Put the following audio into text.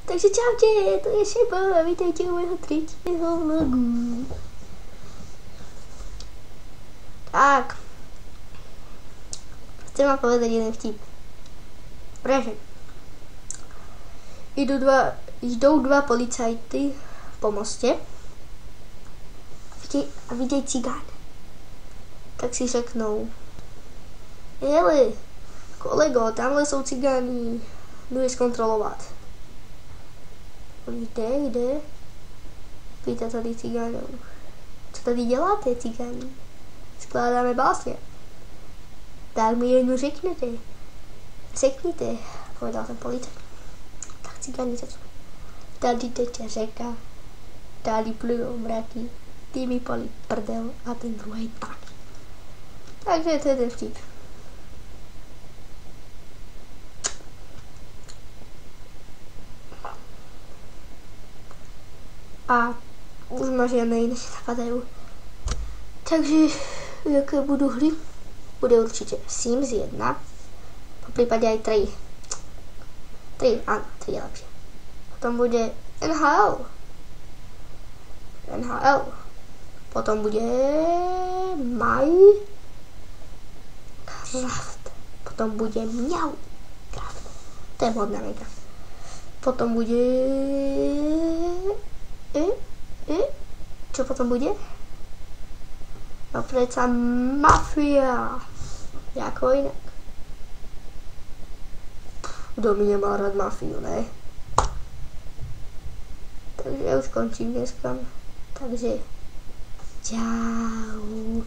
Takže čaute, to je Šebo a vítejte u mého třetího vlogu. Tak, chcem vám povedať jeden vtip. Preže jdou dva policajty po moste a vidějí cigán. Tak si řeknou: hele, kolego, tamhle jsou cigáni, jdu je zkontrolovat. Kde? Pýta tady cigánov. Co tady děláte, cigáni? Skládáme básně. Tak mi jednu řekněte, povedal ten policajt. Tak cigáni začali: tady teče řeka, tady plujou mraky, ty mi pali prdel a ten druhý taky. Takže to je ten vtip. A už ma žiadne iné napadajú. Takže jaké budú hry? Bude určite Sims 1, po prípade aj 3. 3, áno, 3 je lepšie. Potom bude NHL. Potom bude Minecraft. Potom bude Mňaucraft. To je modná Minecraft. Potom bude čo potom bude? No predsa Mafia. Jako inak. Kto mi nemá rád Mafiu, ne? Takže ja už končím dneska. Takže čau.